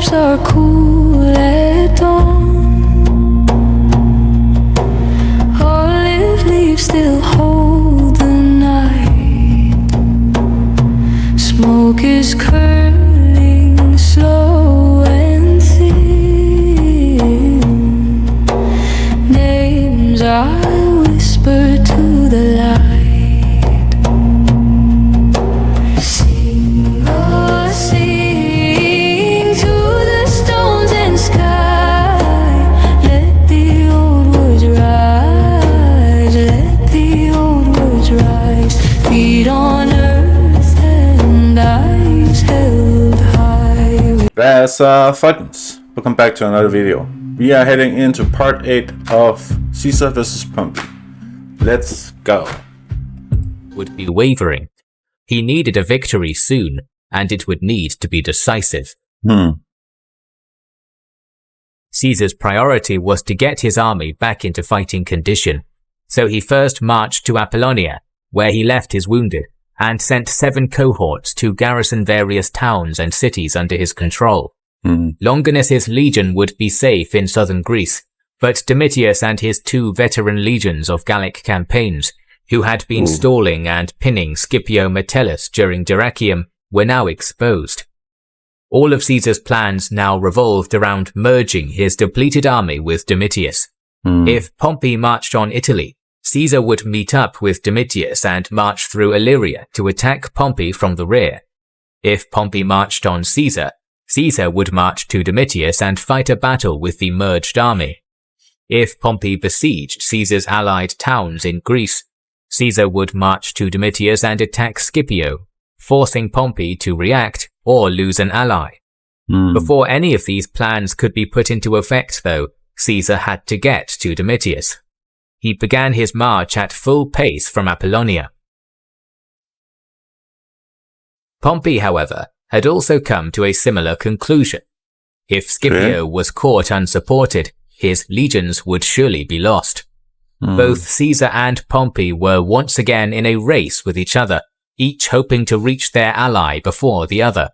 lips are cool at dawn. Olive leaves still hold the night. Smoke is curling slow and thin. Names I whisper to the light. Sing, oh, sing to the stones and sky. Let the old words rise. Let the old words rise. Feet on earth and eyes held high. Folkens, welcome back to another video. We are heading into part 8 of Caesar vs. Pompey. Let's go. Would be wavering. He needed a victory soon, and it would need to be decisive. Caesar's priority was to get his army back into fighting condition, so he first marched to Apollonia, where he left his wounded, and sent 7 cohorts to garrison various towns and cities under his control. Longinus's legion would be safe in southern Greece, but Domitius and his 2 veteran legions of Gallic campaigns, who had been stalling and pinning Scipio Metellus during Dyrrhachium, were now exposed. All of Caesar's plans now revolved around merging his depleted army with Domitius. If Pompey marched on Italy, Caesar would meet up with Domitius and march through Illyria to attack Pompey from the rear. If Pompey marched on Caesar, Caesar would march to Domitius and fight a battle with the merged army. If Pompey besieged Caesar's allied towns in Greece, Caesar would march to Domitius and attack Scipio, forcing Pompey to react or lose an ally. Before any of these plans could be put into effect, though, Caesar had to get to Domitius. He began his march at full pace from Apollonia. Pompey, however, had also come to a similar conclusion. If Scipio was caught unsupported, his legions would surely be lost. Both Caesar and Pompey were once again in a race with each other, each hoping to reach their ally before the other.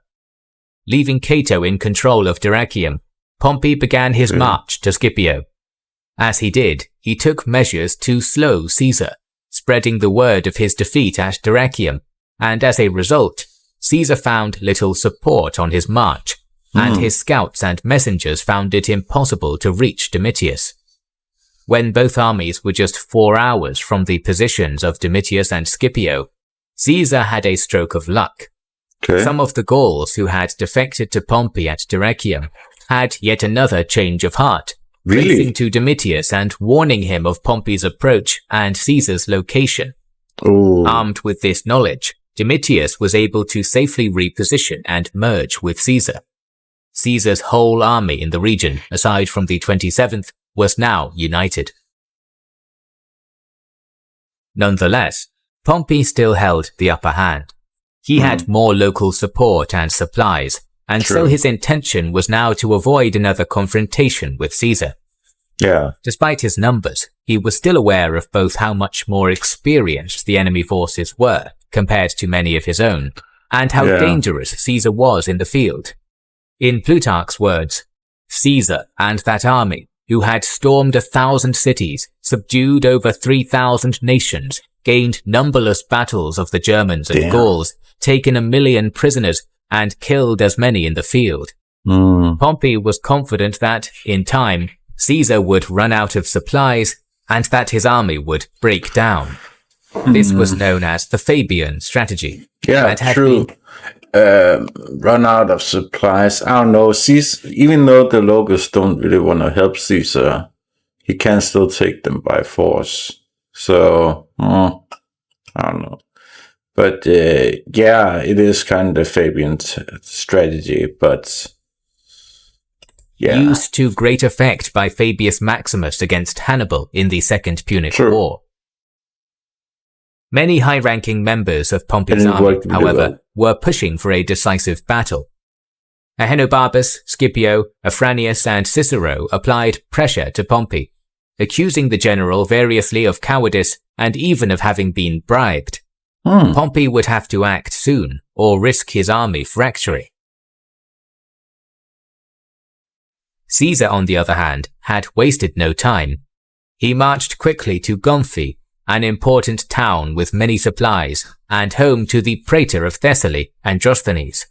Leaving Cato in control of Dyrrhachium, Pompey began his march to Scipio. As he did, he took measures to slow Caesar, spreading the word of his defeat at Dyrrhachium, and as a result, Caesar found little support on his march, and his scouts and messengers found it impossible to reach Domitius. When both armies were just 4 hours from the positions of Domitius and Scipio, Caesar had a stroke of luck. Some of the Gauls who had defected to Pompey at Dyrrhachium had yet another change of heart, racing to Domitius and warning him of Pompey's approach and Caesar's location. Armed with this knowledge, Domitius was able to safely reposition and merge with Caesar. Caesar's whole army in the region, aside from the 27th, was now united. Nonetheless, Pompey still held the upper hand. He had more local support and supplies, and so his intention was now to avoid another confrontation with Caesar. Despite his numbers, he was still aware of both how much more experienced the enemy forces were compared to many of his own, and how dangerous Caesar was in the field. In Plutarch's words, Caesar and that army, who had stormed 1,000 cities, subdued over 3,000 nations, gained numberless battles of the Germans and Gauls, taken 1 million prisoners, and killed as many in the field. Pompey was confident that, in time, Caesar would run out of supplies, and that his army would break down. This was known as the Fabian strategy. Run out of supplies. I don't know. Caesar, even though the locals don't really want to help Caesar, he can still take them by force. So, I don't know. But it is kind of the Fabian strategy, but used to great effect by Fabius Maximus against Hannibal in the Second Punic War. Many high-ranking members of Pompey's army, however, were pushing for a decisive battle. Ahenobarbus, Scipio, Afranius, and Cicero applied pressure to Pompey, accusing the general variously of cowardice and even of having been bribed. Pompey would have to act soon, or risk his army fracturing. Caesar, on the other hand, had wasted no time. He marched quickly to Pompey, an important town with many supplies, and home to the praetor of Thessaly, Androsthenes.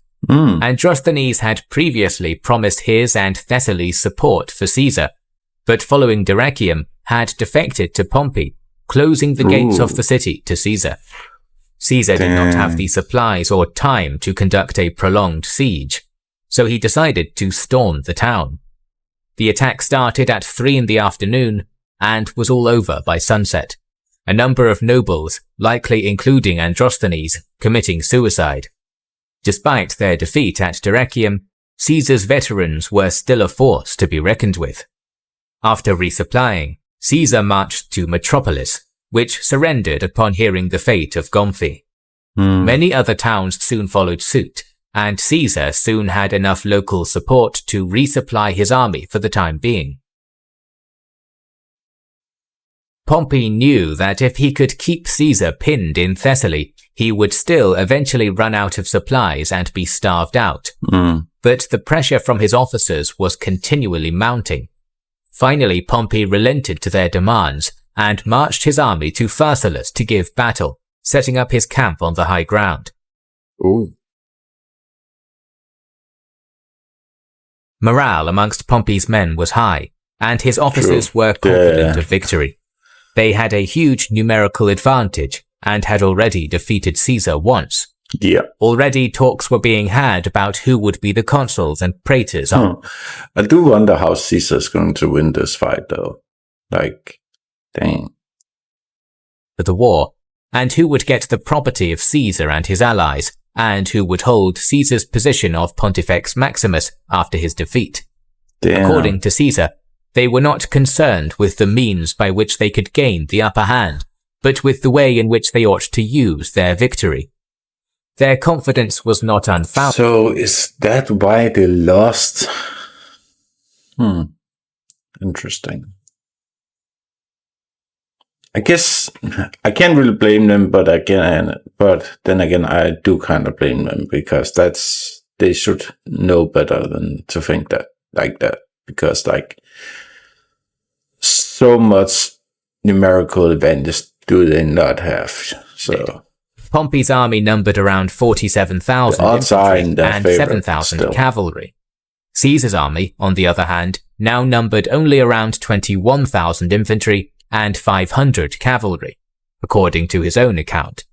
Androsthenes had previously promised his and Thessaly's support for Caesar, but following Dyrrhachium had defected to Pompey, closing the gates of the city to Caesar. Caesar did not have the supplies or time to conduct a prolonged siege, so he decided to storm the town. The attack started at 3 in the afternoon and was all over by sunset. A number of nobles, likely including Androsthenes, committing suicide. Despite their defeat at Dyrrhachium, Caesar's veterans were still a force to be reckoned with. After resupplying, Caesar marched to Metropolis, which surrendered upon hearing the fate of Pompey. Many other towns soon followed suit, and Caesar soon had enough local support to resupply his army for the time being. Pompey knew that if he could keep Caesar pinned in Thessaly, he would still eventually run out of supplies and be starved out. But the pressure from his officers was continually mounting. Finally, Pompey relented to their demands and marched his army to Pharsalus to give battle, setting up his camp on the high ground. Morale amongst Pompey's men was high, and his officers were confident of victory. They had a huge numerical advantage and had already defeated Caesar once. Already talks were being had about who would be the consuls and praetors. I do wonder how Caesar's going to win this fight, though. Like, dang. For the war, and who would get the property of Caesar and his allies, and who would hold Caesar's position of Pontifex Maximus after his defeat. According to Caesar, they were not concerned with the means by which they could gain the upper hand, but with the way in which they ought to use their victory. Their confidence was not unfounded. So is that why they lost? Interesting. I guess I can't really blame them, but then again, I do kind of blame them because they should know better than to think that like that, because like so much numerical advantage do they not have? So Pompey's army numbered around 47,000 infantry and 7,000 cavalry. Caesar's army, on the other hand, now numbered only around 21,000 infantry and 500 cavalry, according to his own account.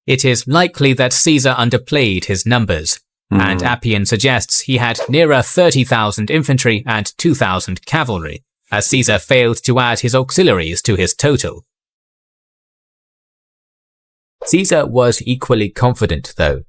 It is likely that Caesar underplayed his numbers, and Appian suggests he had nearer 30,000 infantry and 2,000 cavalry, as Caesar failed to add his auxiliaries to his total. Caesar was equally confident, though.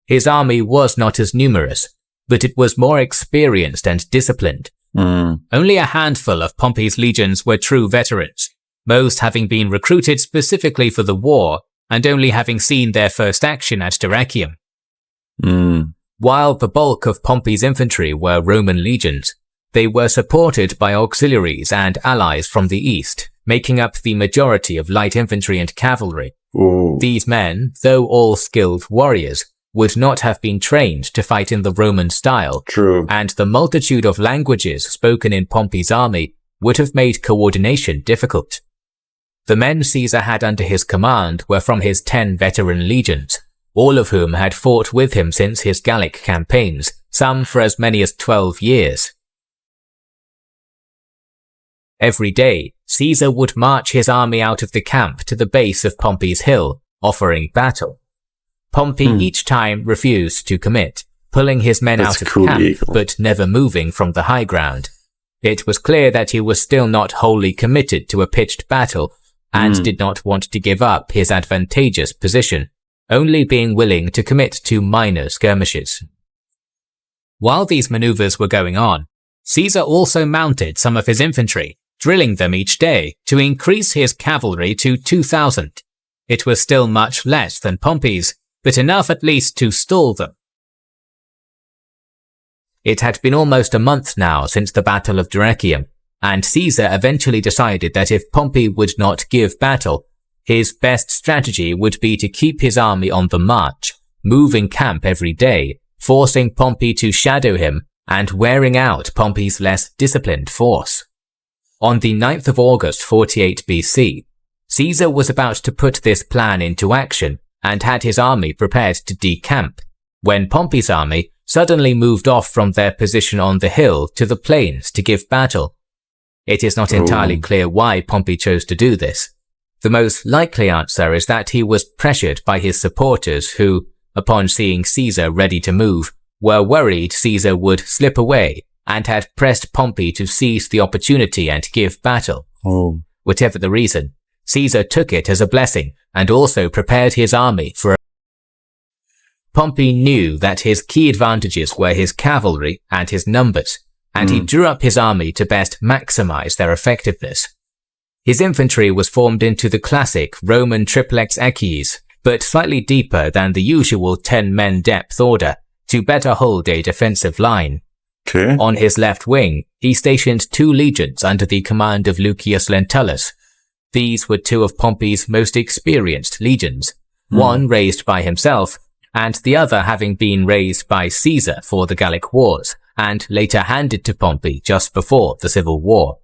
His army was not as numerous, but it was more experienced and disciplined. Only a handful of Pompey's legions were true veterans, most having been recruited specifically for the war and only having seen their first action at Dyrrhachium. While the bulk of Pompey's infantry were Roman legions, they were supported by auxiliaries and allies from the east, making up the majority of light infantry and cavalry. These men, though all skilled warriors, would not have been trained to fight in the Roman style, and the multitude of languages spoken in Pompey's army would have made coordination difficult. The men Caesar had under his command were from his 10 veteran legions, all of whom had fought with him since his Gallic campaigns, some for as many as 12 years. Every day, Caesar would march his army out of the camp to the base of Pompey's hill, offering battle. Pompey each time refused to commit, pulling his men out of camp, but never moving from the high ground. It was clear that he was still not wholly committed to a pitched battle, and did not want to give up his advantageous position, only being willing to commit to minor skirmishes. While these maneuvers were going on, Caesar also mounted some of his infantry, drilling them each day to increase his cavalry to 2,000. It was still much less than Pompey's, but enough at least to stall them. It had been almost a month now since the Battle of Dyrrhachium, and Caesar eventually decided that if Pompey would not give battle, his best strategy would be to keep his army on the march, move in camp every day, forcing Pompey to shadow him and wearing out Pompey's less disciplined force. On the 9th of August 48 BC, Caesar was about to put this plan into action and had his army prepared to decamp, when Pompey's army suddenly moved off from their position on the hill to the plains to give battle. It is not entirely clear why Pompey chose to do this. The most likely answer is that he was pressured by his supporters who, upon seeing Caesar ready to move, were worried Caesar would slip away and had pressed Pompey to seize the opportunity and give battle. Whatever the reason, Caesar took it as a blessing and also prepared his army for Pompey knew that his key advantages were his cavalry and his numbers, and he drew up his army to best maximize their effectiveness. His infantry was formed into the classic Roman triplex equies, but slightly deeper than the usual 10-men depth order to better hold a defensive line. Okay. On his left wing, he stationed 2 legions under the command of Lucius Lentulus. These were 2 of Pompey's most experienced legions, one raised by himself, and the other having been raised by Caesar for the Gallic Wars, and later handed to Pompey just before the Civil War.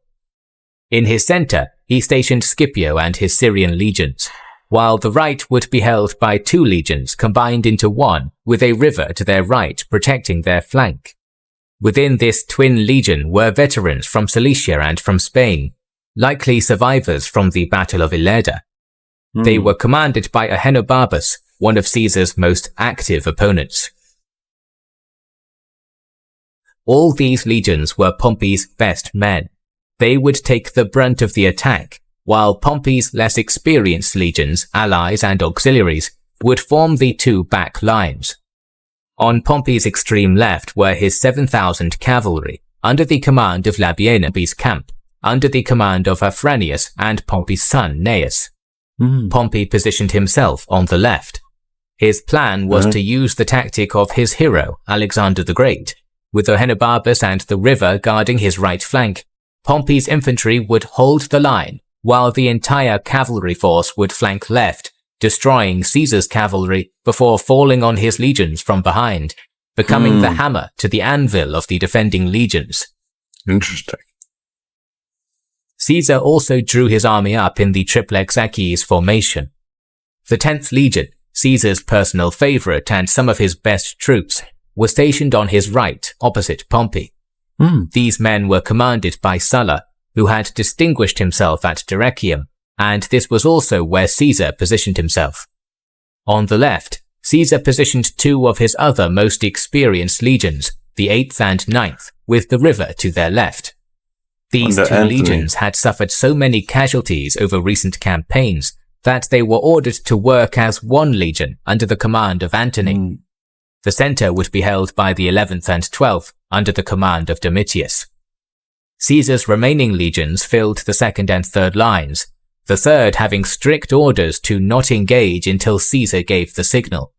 In his center, he stationed Scipio and his Syrian legions, while the right would be held by 2 legions combined into one, with a river to their right protecting their flank. Within this twin legion were veterans from Cilicia and from Spain, likely survivors from the Battle of Ilerda. They were commanded by Ahenobarbus, one of Caesar's most active opponents. All these legions were Pompey's best men. They would take the brunt of the attack, while Pompey's less experienced legions, allies and auxiliaries would form the 2 back lines. On Pompey's extreme left were his 7,000 cavalry, under the command of Labienus' camp, under the command of Afranius and Pompey's son Gnaeus. Pompey positioned himself on the left. His plan was to use the tactic of his hero, Alexander the Great. With Ahenobarbus and the river guarding his right flank, Pompey's infantry would hold the line, while the entire cavalry force would flank left, destroying Caesar's cavalry before falling on his legions from behind, becoming the hammer to the anvil of the defending legions. Interesting. Caesar also drew his army up in the triplex equies formation. The 10th Legion, Caesar's personal favorite and some of his best troops, were stationed on his right, opposite Pompey. These men were commanded by Sulla, who had distinguished himself at Dyrrhachium, and this was also where Caesar positioned himself. On the left, Caesar positioned 2 of his other most experienced legions, the 8th and 9th, with the river to their left. These 2 legions had suffered so many casualties over recent campaigns that they were ordered to work as one legion under the command of Antony. The center would be held by the 11th and 12th under the command of Domitius. Caesar's remaining legions filled the 2nd and 3rd lines, the 3rd having strict orders to not engage until Caesar gave the signal.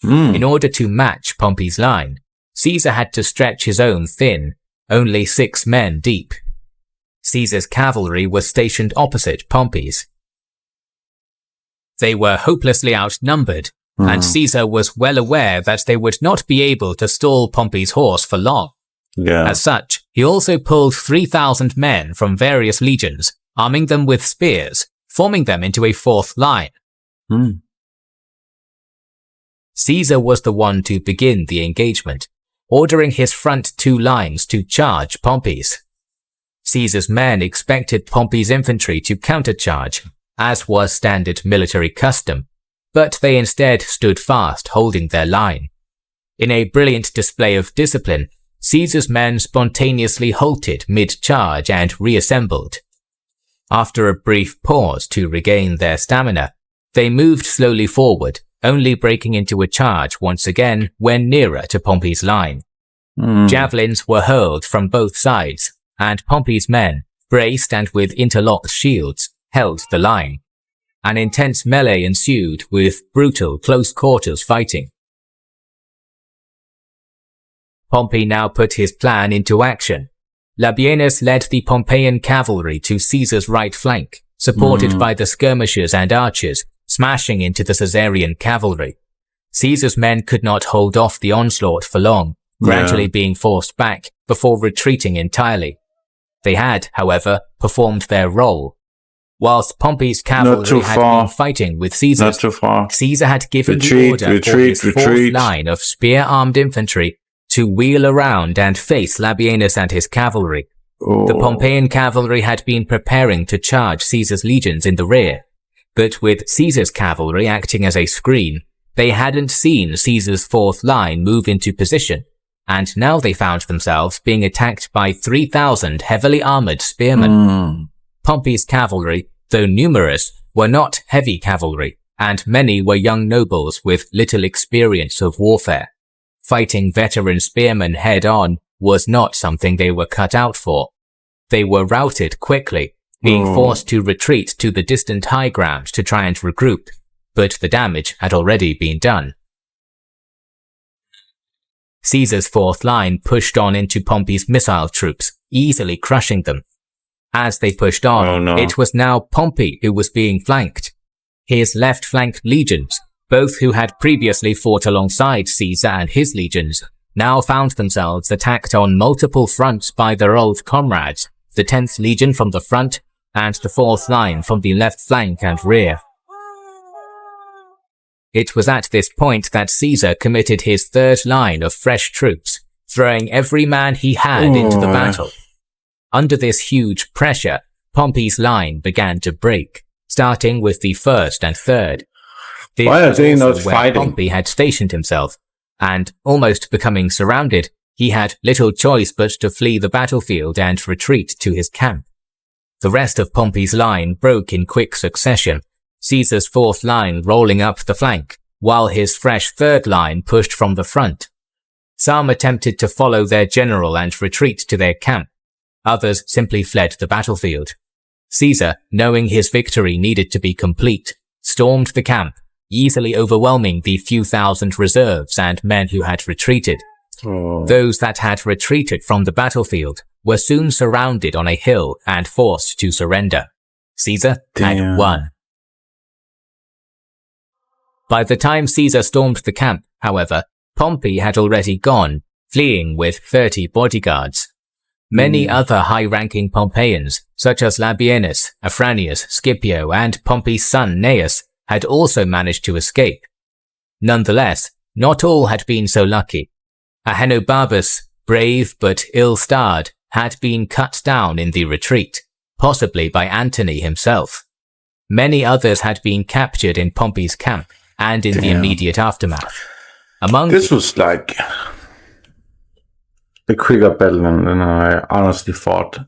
In order to match Pompey's line, Caesar had to stretch his own thin, only 6 men deep. Caesar's cavalry was stationed opposite Pompey's. They were hopelessly outnumbered, and Caesar was well aware that they would not be able to stall Pompey's horse for long. As such, he also pulled 3,000 men from various legions, arming them with spears, forming them into a 4th line. Caesar was the one to begin the engagement, ordering his front 2 lines to charge Pompey's. Caesar's men expected Pompey's infantry to countercharge, as was standard military custom, but they instead stood fast holding their line. In a brilliant display of discipline, Caesar's men spontaneously halted mid-charge and reassembled. After a brief pause to regain their stamina, they moved slowly forward, only breaking into a charge once again when nearer to Pompey's line. Javelins were hurled from both sides, and Pompey's men, braced and with interlocked shields, held the line. An intense melee ensued with brutal close-quarters fighting. Pompey now put his plan into action. Labienus led the Pompeian cavalry to Caesar's right flank, supported by the skirmishers and archers, smashing into the Caesarian cavalry. Caesar's men could not hold off the onslaught for long, gradually being forced back before retreating entirely. They had, however, performed their role. Whilst Pompey's cavalry had been fighting with Caesar's, Caesar had given the order for his fourth line of spear-armed infantry to wheel around and face Labienus and his cavalry. The Pompeian cavalry had been preparing to charge Caesar's legions in the rear, but with Caesar's cavalry acting as a screen, they hadn't seen Caesar's fourth line move into position, and now they found themselves being attacked by 3,000 heavily armored spearmen. Pompey's cavalry, though numerous, were not heavy cavalry, and many were young nobles with little experience of warfare. Fighting veteran spearmen head-on was not something they were cut out for. They were routed quickly, being forced to retreat to the distant high ground to try and regroup, but the damage had already been done. Caesar's fourth line pushed on into Pompey's missile troops, easily crushing them. As they pushed on, it was now Pompey who was being flanked. His left-flanked legions, both who had previously fought alongside Caesar and his legions, now found themselves attacked on multiple fronts by their old comrades, the 10th Legion from the front, and the 4th line from the left flank and rear. It was at this point that Caesar committed his third line of fresh troops, throwing every man he had into the battle. Under this huge pressure, Pompey's line began to break, starting with the 1st and 3rd. This Why are they not where fighting? Pompey had stationed himself, and, almost becoming surrounded, he had little choice but to flee the battlefield and retreat to his camp. The rest of Pompey's line broke in quick succession, Caesar's fourth line rolling up the flank, while his fresh third line pushed from the front. Some attempted to follow their general and retreat to their camp. Others simply fled the battlefield. Caesar, knowing his victory needed to be complete, stormed the camp, easily overwhelming the few thousand reserves and men who had retreated. Those that had retreated from the battlefield were soon surrounded on a hill and forced to surrender. Caesar had won. By the time Caesar stormed the camp, however, Pompey had already gone, fleeing with 30 bodyguards. Many other high-ranking Pompeians, such as Labienus, Afranius, Scipio, and Pompey's son Gnaeus, had also managed to escape. Nonetheless, not all had been so lucky. Ahenobarbus, brave but ill-starred, had been cut down in the retreat, possibly by Antony himself. Many others had been captured in Pompey's camp and in the immediate aftermath. This was like a quicker battle than I honestly thought.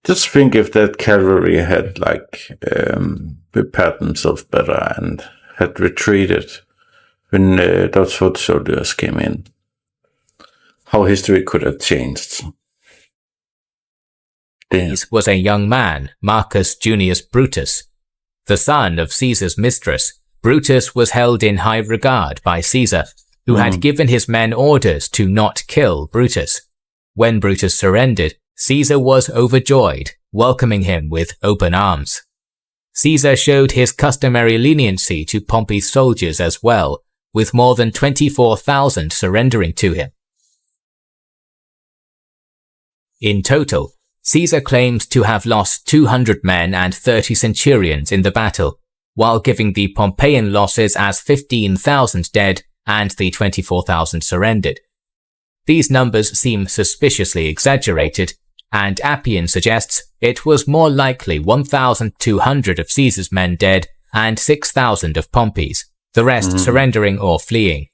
Just think if that cavalry had prepared themselves better and had retreated when those foot soldiers came in, how history could have changed. This was a young man, Marcus Junius Brutus. The son of Caesar's mistress, Brutus was held in high regard by Caesar, who had given his men orders to not kill Brutus. When Brutus surrendered, Caesar was overjoyed, welcoming him with open arms. Caesar showed his customary leniency to Pompey's soldiers as well, with more than 24,000 surrendering to him. In total, Caesar claims to have lost 200 men and 30 centurions in the battle, while giving the Pompeian losses as 15,000 dead and the 24,000 surrendered. These numbers seem suspiciously exaggerated, and Appian suggests it was more likely 1,200 of Caesar's men dead and 6,000 of Pompey's, the rest surrendering or fleeing.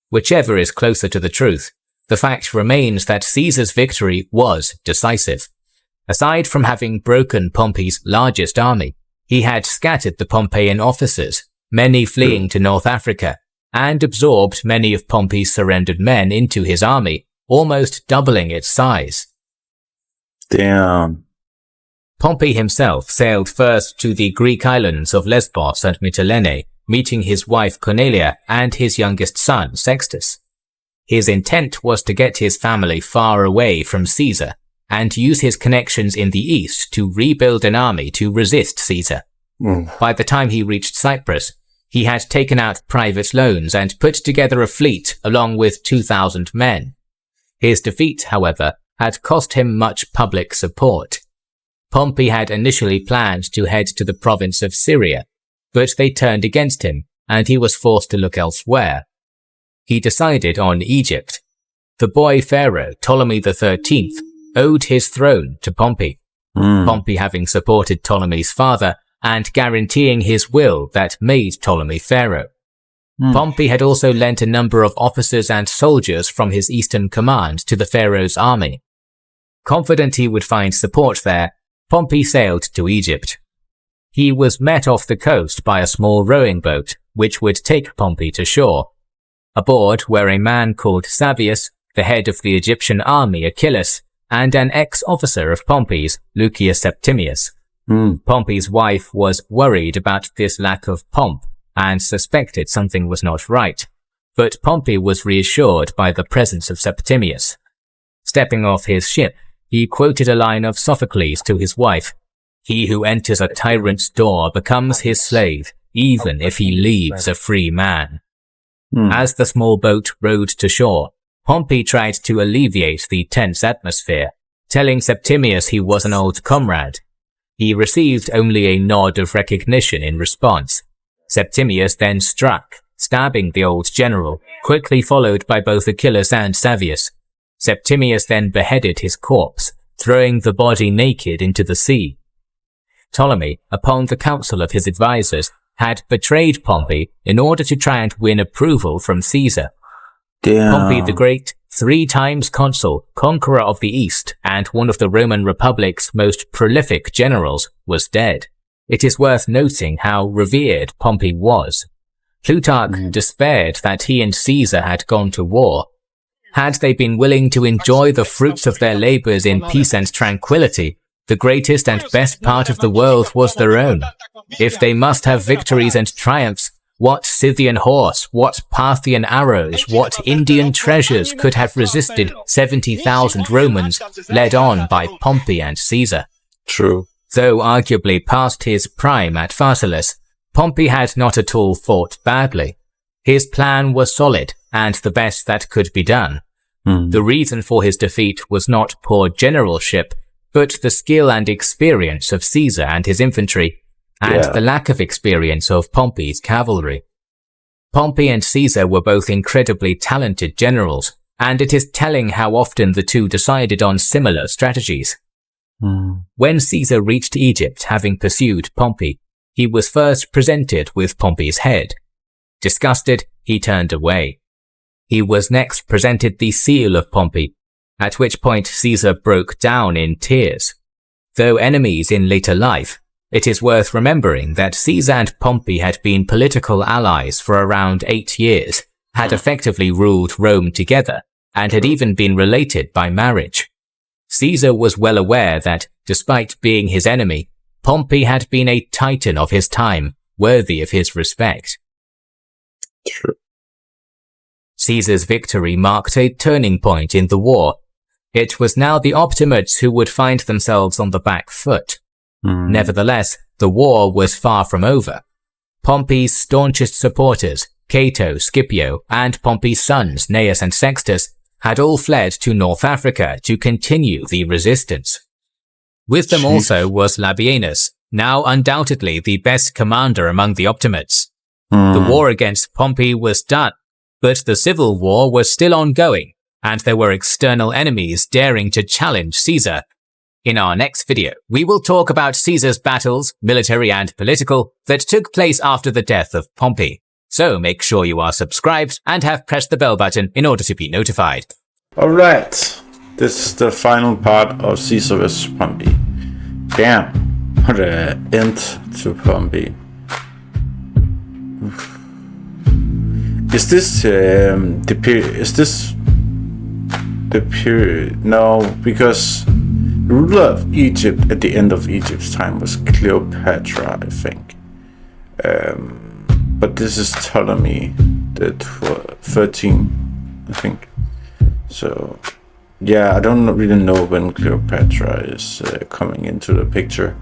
Whichever is closer to the truth, the fact remains that Caesar's victory was decisive. Aside from having broken Pompey's largest army, he had scattered the Pompeian officers, many fleeing to North Africa, and absorbed many of Pompey's surrendered men into his army, almost doubling its size. Damn. Pompey himself sailed first to the Greek islands of Lesbos and Mytilene, meeting his wife Cornelia and his youngest son Sextus. His intent was to get his family far away from Caesar, and use his connections in the east to rebuild an army to resist Caesar. By the time he reached Cyprus, he had taken out private loans and put together a fleet along with 2,000 men. His defeat, however, had cost him much public support. Pompey had initially planned to head to the province of Syria, but they turned against him, and he was forced to look elsewhere. He decided on Egypt. The boy pharaoh Ptolemy XIII owed his throne to Pompey, Pompey having supported Ptolemy's father and guaranteeing his will that made Ptolemy pharaoh. Pompey had also lent a number of officers and soldiers from his eastern command to the pharaoh's army. Confident he would find support there, Pompey sailed to Egypt. He was met off the coast by a small rowing boat, which would take Pompey to shore. Aboard were a man called Savius, the head of the Egyptian army Achillas, and an ex-officer of Pompey's, Lucius Septimius. Pompey's wife was worried about this lack of pomp and suspected something was not right, but Pompey was reassured by the presence of Septimius. Stepping off his ship, he quoted a line of Sophocles to his wife, "He who enters a tyrant's door becomes his slave, even if he leaves a free man." As the small boat rowed to shore, Pompey tried to alleviate the tense atmosphere, telling Septimius he was an old comrade. He received only a nod of recognition in response. Septimius then struck, stabbing the old general, quickly followed by both Achillas and Savius. Septimius then beheaded his corpse, throwing the body naked into the sea. Ptolemy, upon the counsel of his advisors, had betrayed Pompey in order to try and win approval from Caesar. Pompey the Great, 3 times consul, conqueror of the East, and one of the Roman Republic's most prolific generals, was dead. It is worth noting how revered Pompey was. Plutarch despaired that he and Caesar had gone to war. Had they been willing to enjoy the fruits of their labors in peace and tranquility, the greatest and best part of the world was their own. If they must have victories and triumphs, what Scythian horse, what Parthian arrows, what Indian treasures could have resisted 70,000 Romans led on by Pompey and Caesar? True. Though arguably past his prime at Pharsalus, Pompey had not at all fought badly. His plan was solid and the best that could be done. The reason for his defeat was not poor generalship, but the skill and experience of Caesar and his infantry, and the lack of experience of Pompey's cavalry. Pompey and Caesar were both incredibly talented generals, and it is telling how often the two decided on similar strategies. When Caesar reached Egypt having pursued Pompey, he was first presented with Pompey's head. Disgusted, he turned away. He was next presented the seal of Pompey, at which point Caesar broke down in tears. Though enemies in later life, it is worth remembering that Caesar and Pompey had been political allies for around 8 years, had effectively ruled Rome together, and had even been related by marriage. Caesar was well aware that, despite being his enemy, Pompey had been a titan of his time, worthy of his respect. True. Caesar's victory marked a turning point in the war. It was now the Optimates who would find themselves on the back foot. Nevertheless, the war was far from over. Pompey's staunchest supporters, Cato, Scipio, and Pompey's sons, Gnaeus and Sextus, had all fled to North Africa to continue the resistance. With them also was Labienus, now undoubtedly the best commander among the Optimates. The war against Pompey was done, but the civil war was still ongoing, and there were external enemies daring to challenge Caesar. In our next video, we will talk about Caesar's battles, military and political, that took place after the death of Pompey. So make sure you are subscribed and have pressed the bell button in order to be notified. Alright, this is the final part of Caesar vs. Pompey. Damn, what an end to Pompey. Is this the period? Is this the period? No, because the ruler of Egypt at the end of Egypt's time was Cleopatra, I think. But this is Ptolemy, the 13, I think. So, yeah, I don't really know when Cleopatra is coming into the picture.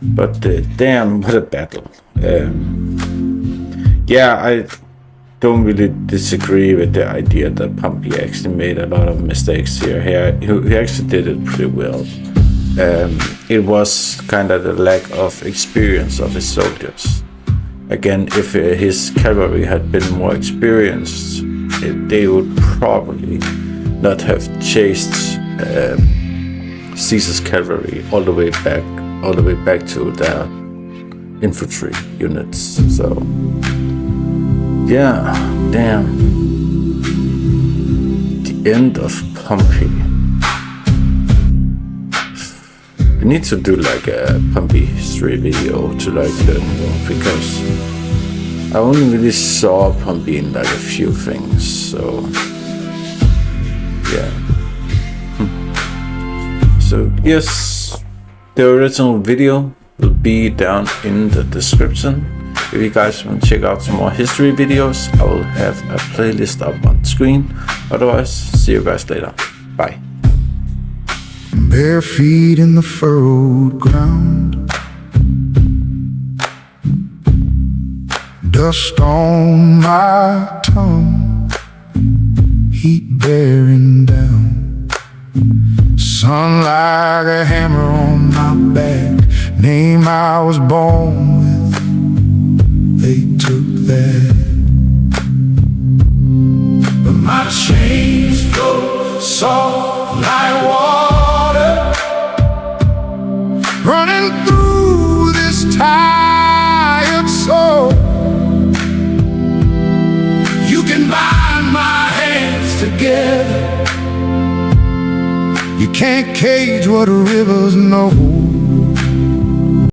But damn, what a battle. Yeah, I don't really disagree with the idea that Pompey actually made a lot of mistakes here. He actually did it pretty well. It was kind of the lack of experience of his soldiers. Again, if his cavalry had been more experienced, they would probably not have chased Caesar's cavalry all the way back to their infantry units. So yeah, damn. The end of Pompey. We need to do like a Pompey history video to like learn more, because I only really saw Pompey in like a few things, so yeah. So yes, the original video will be down in the description. If you guys want to check out some more history videos, I will have a playlist up on screen. Otherwise, see you guys later. Bye. Bare feet in the furrowed ground, dust on my tongue, heat bearing down, sun like a hammer on my back, name I was born with, they took that. But my chains flow soft like water, running through this tired soul. You can bind my hands together, you can't cage what rivers know.